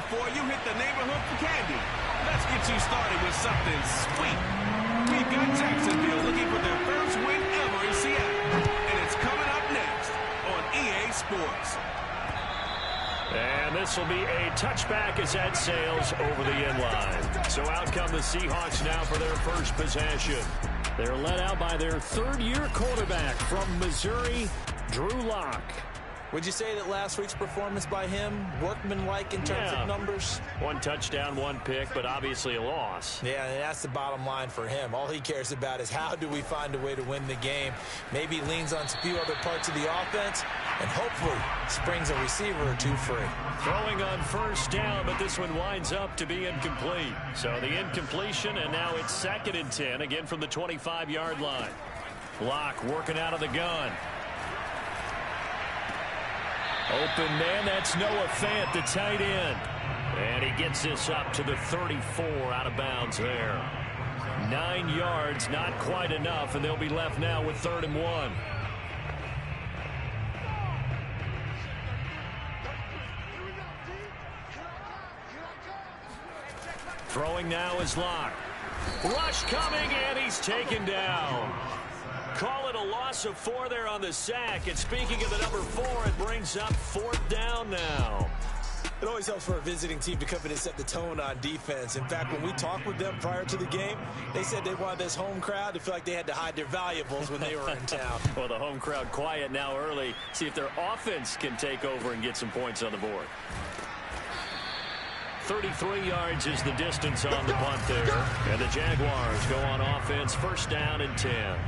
before you hit the neighborhood for candy. Let's get you started with something sweet. We've got Jacksonville looking for their first win ever in Seattle. And it's coming up next on EA Sports. And this will be a touchback as that sails over the end line. So out come the Seahawks now for their first possession. They're led out by their third-year quarterback from Missouri, Drew Lock. Would you say that last week's performance by him, workmanlike in terms of numbers? One touchdown, one pick, but obviously a loss. Yeah, and that's the bottom line for him. All he cares about is how do we find a way to win the game. Maybe leans on a few other parts of the offense, and hopefully springs a receiver or two free. Throwing on first down, but this one winds up to be incomplete. So the incompletion, and now it's 2nd and 10, again from the 25-yard line. Lock working out of the gun. Open man, that's Noah Fant, the tight end. And he gets this up to the 34, out of bounds there. 9 yards, not quite enough, and they'll be left now with 3rd and 1. Throwing now is Lock. Rush coming, and he's taken down. Call it a loss of 4 there on the sack. And speaking of the number 4, it brings up 4th down now. It always helps for a visiting team to come in and set the tone on defense. In fact, when we talked with them prior to the game, they said they wanted this home crowd to feel like they had to hide their valuables when they were in town. Well, the home crowd quiet now early. See if their offense can take over and get some points on the board. 33 yards is the distance on the punt there. And the Jaguars go on offense, 1st down and 10.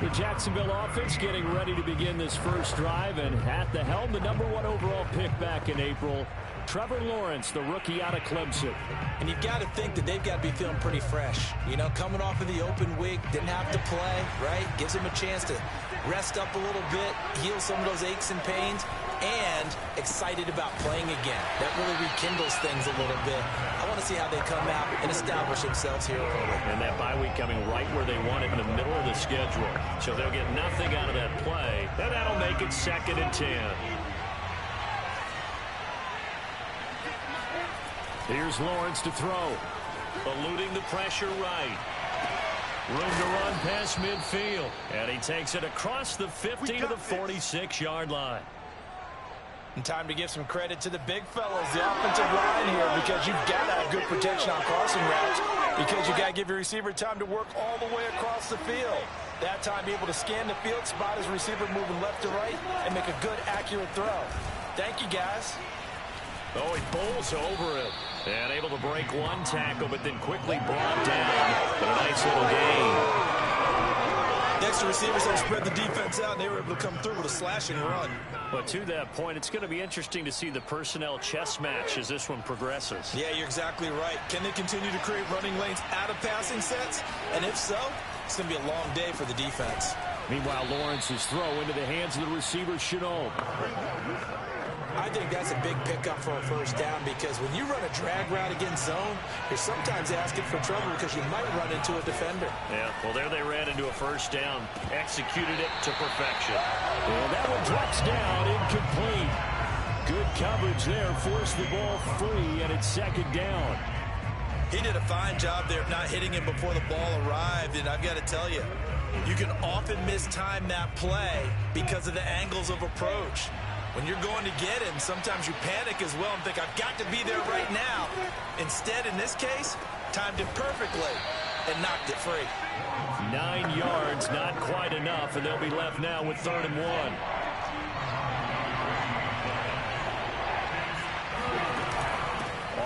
The Jacksonville offense getting ready to begin this first drive, and at the helm, the number 1 overall pick back in April, Trevor Lawrence, the rookie out of Clemson. And you've got to think that they've got to be feeling pretty fresh. You know, coming off of the open week, didn't have to play, right? Gives them a chance to rest up a little bit, heal some of those aches and pains, and excited about playing again. That really rekindles things a little bit. I want to see how they come out and establish themselves here early. And that bye week coming right where they want it, in the middle of the schedule. So they'll get nothing out of that play. And that'll make it 2nd and 10. Here's Lawrence to throw. Eluding the pressure right. Room to run past midfield. And he takes it across the 50 to the 46-yard line. And time to give some credit to the big fellows, the offensive line here, because you've got to have good protection on crossing routes, because you got to give your receiver time to work all the way across the field. That time, be able to scan the field, spot his receiver moving left to right, and make a good, accurate throw. Thank you, guys. Oh, he bowls over it. And able to break one tackle, but then quickly brought down. But a nice little gain. The extra receivers have spread the defense out, and they were able to come through with a slashing run. But to that point, it's going to be interesting to see the personnel chess match as this one progresses. Yeah, you're exactly right. Can they continue to create running lanes out of passing sets? And if so, it's going to be a long day for the defense. Meanwhile, Lawrence's throw into the hands of the receiver, Chenault. I think that's a big pickup for a first down, because when you run a drag route against zone, you're sometimes asking for trouble because you might run into a defender. Yeah, well, there they ran into a first down. Executed it to perfection. Well, that one drops down, incomplete. Good coverage there, forced the ball free, and it's 2nd down. He did a fine job there of not hitting him before the ball arrived, and I've got to tell you, you can often mistime that play because of the angles of approach. When you're going to get him, sometimes you panic as well and think, I've got to be there right now. Instead, in this case, timed it perfectly and knocked it free. 9 yards, not quite enough, and they'll be left now with 3rd and 1.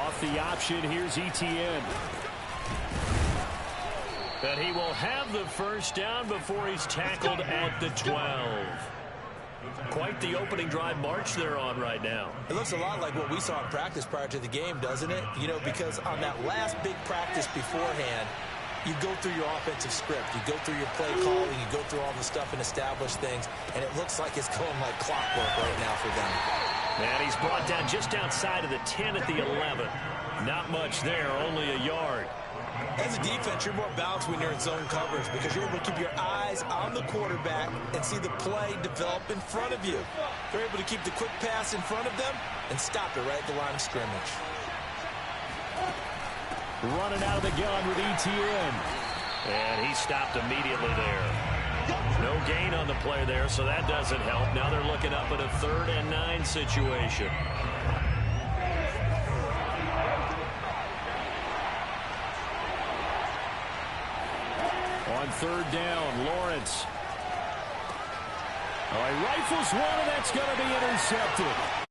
Off the option, here's Etienne. But he will have the first down before he's tackled at the 12. Quite the opening drive march they're on right now. It looks a lot like what we saw in practice prior to the game, doesn't it? You know, because on that last big practice beforehand, you go through your offensive script. You go through your play calling. You go through all the stuff and establish things. And it looks like it's going like clockwork right now for them. And he's brought down just outside of the 10 at the 11. Not much there, only a yard. As a defense, you're more balanced when you're in zone coverage because you're able to keep your eyes on the quarterback and see the play develop in front of you. You're able to keep the quick pass in front of them and stop it right at the line of scrimmage. Running out of the gun with ETN. And he stopped immediately there. No gain on the play there, so that doesn't help. Now they're looking up at a 3rd and 9 situation. On 3rd down, Lawrence. Oh, he rifles one, and that's going to be intercepted.